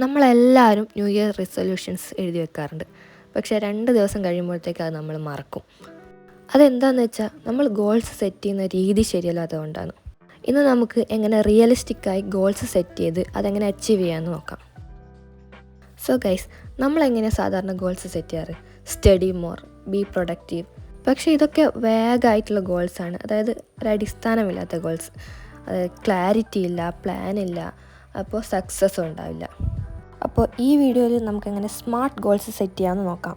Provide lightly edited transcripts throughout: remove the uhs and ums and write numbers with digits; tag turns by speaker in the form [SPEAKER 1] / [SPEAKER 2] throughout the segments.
[SPEAKER 1] നമ്മളെല്ലാവരും new year resolutions എഴുതി വെക്കാറുണ്ട്. പക്ഷേ 2 ദിവസം കഴിയുമ്പോഴത്തേക്ക് അത് നമ്മൾ മറക്കും. അതെന്താണെന്ന് വെച്ചാൽ നമ്മൾ ഗോൾസ് സെറ്റ് ചെയ്യുന്ന രീതി ശരിയല്ലാത്തതുകൊണ്ടാണ്. ഇന്ന് നമുക്ക് എങ്ങനെ റിയലിസ്റ്റിക്കായി ഗോൾസ് സെറ്റ് ചെയ്ത് അതെങ്ങനെ അച്ചീവ് ചെയ്യാമെന്ന് നോക്കാം. സോ ഗൈസ്, നമ്മളെങ്ങനെ സാധാരണ ഗോൾസ് സെറ്റ് ചെയ്യാറ്? Study more, B productive. പക്ഷേ ഇതൊക്കെ വേഗമായിട്ടുള്ള ഗോൾസാണ്. അതായത് ഒരു അടിസ്ഥാനമില്ലാത്ത ഗോൾസ്. അതായത് ക്ലാരിറ്റി ഇല്ല, പ്ലാൻ ഇല്ല, അപ്പോൾ സക്സസ്സും ഉണ്ടാവില്ല. അപ്പോൾ ഈ വീഡിയോയിൽ നമുക്കെങ്ങനെ സ്മാർട്ട് ഗോൾസ് സെറ്റ് ചെയ്യാമെന്ന് നോക്കാം.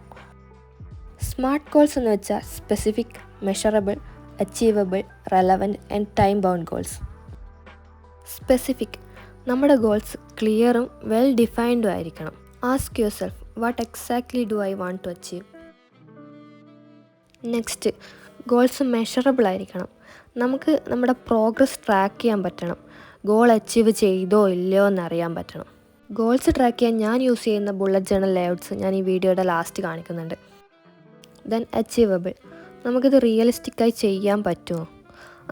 [SPEAKER 1] സ്മാർട്ട് ഗോൾസ് എന്ന് വെച്ചാൽ specific, measurable, achievable, relevant and time bound goals. Specific, നമ്മുടെ ഗോൾസ് ക്ലിയറും വെൽ ഡിഫൈൻഡും ആയിരിക്കണം. Ask yourself, what exactly do I want to achieve. Next, goals measurable ആയിരിക്കണം. നമുക്ക് നമ്മുടെ പ്രോഗ്രസ് ട്രാക്ക് ചെയ്യാൻ പറ്റണം. ഗോൾ അച്ചീവ് ചെയ്തോ ഇല്ലയോ എന്നറിയാൻ പറ്റണം. ഗോൾസ് ട്രാക്ക് ചെയ്യാൻ ഞാൻ യൂസ് ചെയ്യുന്ന ബുള്ളറ്റ് ജേണൽ ലേഔട്ട്സ് ഞാൻ ഈ വീഡിയോയുടെ ലാസ്റ്റ് കാണിക്കുന്നുണ്ട്. ദെൻ അച്ചീവബിൾ, നമുക്കിത് റിയലിസ്റ്റിക്കായി ചെയ്യാൻ പറ്റുമോ?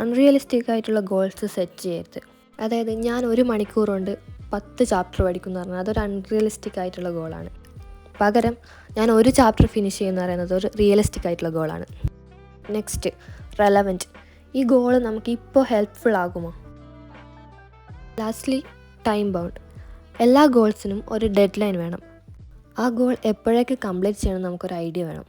[SPEAKER 1] അൺറിയലിസ്റ്റിക് ആയിട്ടുള്ള ഗോൾസ് സെറ്റ് ചെയ്യരുത്. അതായത് ഞാൻ 1 മണിക്കൂർ കൊണ്ട് 10 ചാപ്റ്റർ പഠിക്കും എന്ന് പറഞ്ഞാൽ അതൊരു അൺറിയലിസ്റ്റിക് ആയിട്ടുള്ള ഗോളാണ്. പകരം ഞാൻ 1 ചാപ്റ്റർ ഫിനിഷ് ചെയ്യുമെന്ന് പറയുന്നത് ഒരു റിയലിസ്റ്റിക് ആയിട്ടുള്ള ഗോളാണ്. നെക്സ്റ്റ്, റെലവൻറ്റ്, ഈ ഗോൾ നമുക്ക് ഇപ്പോൾ ഹെൽപ്ഫുൾ ആകുമോ? ലാസ്റ്റ്ലി, ടൈം ബൗണ്ട്, എല്ലാ ഗോൾസിനും ഒരു ഡെഡ് ലൈൻ വേണം. ആ ഗോൾ എപ്പോഴേക്ക് കംപ്ലീറ്റ് ചെയ്യണം നമുക്കൊരു ഐഡിയ വേണം.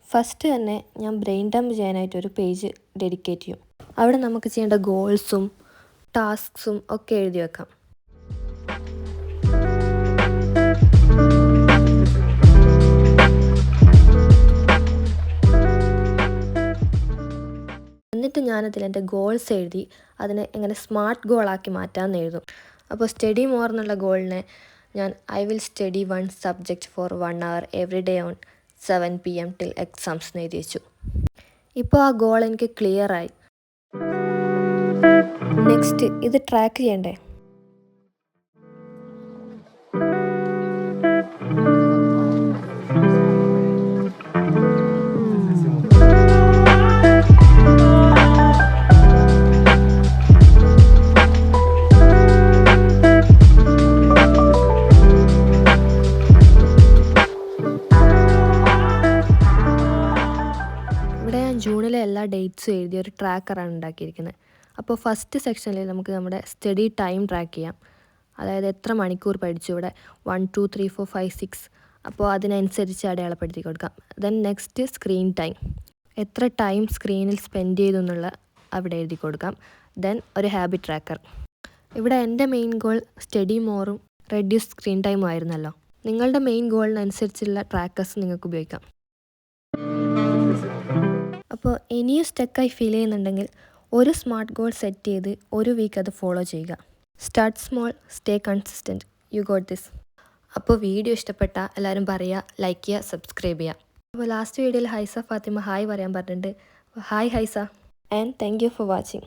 [SPEAKER 1] ഫസ്റ്റ് തന്നെ ഞാൻ ബ്രെയിൻ ഡംപ് ചെയ്യാനായിട്ടൊരു പേജ് ഡെഡിക്കേറ്റ് ചെയ്യും. അവിടെ നമുക്ക് ചെയ്യേണ്ട ഗോൾസും ടാസ്ക്സും ഒക്കെ എഴുതി വെക്കാം. എന്നിട്ട് ഞാനതിൽ എൻ്റെ ഗോൾസ് എഴുതി അതിനെ എങ്ങനെ സ്മാർട്ട് ഗോളാക്കി മാറ്റാമെന്ന് എഴുതും. അപ്പോൾ സ്റ്റഡി മോർ എന്നുള്ള ഗോളിനെ ഞാൻ I will study 1 subject for 1 hour every day on 7 PM till exams എന്ന് എഴുതി വെച്ചു. ഇപ്പോൾ ആ ഗോൾ എനിക്ക് ക്ലിയറായി. നെക്സ്റ്റ്, ഇത് ട്രാക്ക് ചെയ്യണ്ടേ? ഇവിടെ ഞാൻ ജൂണിലെ എല്ലാ ഡേറ്റ്സും എഴുതിയ ഒരു ട്രാക്കറാണ് ഉണ്ടാക്കിയിരിക്കുന്നത്. അപ്പോൾ ഫസ്റ്റ് സെക്ഷനിൽ നമുക്ക് നമ്മുടെ സ്റ്റഡി ടൈം ട്രാക്ക് ചെയ്യാം. അതായത് എത്ര മണിക്കൂർ പഠിച്ചു. ഇവിടെ 1 2 3 4 5 6, അപ്പോൾ അതിനനുസരിച്ച് അടയാളപ്പെടുത്തി കൊടുക്കാം. ദെൻ നെക്സ്റ്റ്, സ്ക്രീൻ ടൈം, എത്ര ടൈം സ്ക്രീനിൽ സ്പെൻഡ് ചെയ്തു എന്നുള്ള അവിടെ എഴുതി കൊടുക്കാം. ദെൻ ഒരു ഹാബിറ്റ് ട്രാക്കർ. ഇവിടെ എൻ്റെ മെയിൻ ഗോൾ സ്റ്റഡി മോറും റെഡ്യൂസ് സ്ക്രീൻ ടൈമും ആയിരുന്നല്ലോ. നിങ്ങളുടെ മെയിൻ ഗോളിനനുസരിച്ചുള്ള ട്രാക്കേഴ്സ് നിങ്ങൾക്ക് ഉപയോഗിക്കാം. അപ്പോൾ ഇനിയും സ്റ്റക്കായി ഫീൽ ചെയ്യുന്നുണ്ടെങ്കിൽ ഒരു സ്മാർട്ട് ഗോൾ സെറ്റ് ചെയ്ത് ഒരു വീക്ക് അത് ഫോളോ ചെയ്യുക. Start small, stay consistent, you got this. അപ്പോൾ വീഡിയോ ഇഷ്ടപ്പെട്ടാൽ എല്ലാവരും പറയുക, ലൈക്ക് ചെയ്യുക, സബ്സ്ക്രൈബ് ചെയ്യുക. അപ്പോൾ ലാസ്റ്റ് വീഡിയോയിൽ ഹൈസ ഫാത്തിമ ഹായ് പറയാൻ പറഞ്ഞിട്ടുണ്ട്. Hi Haiza, and thank you for watching.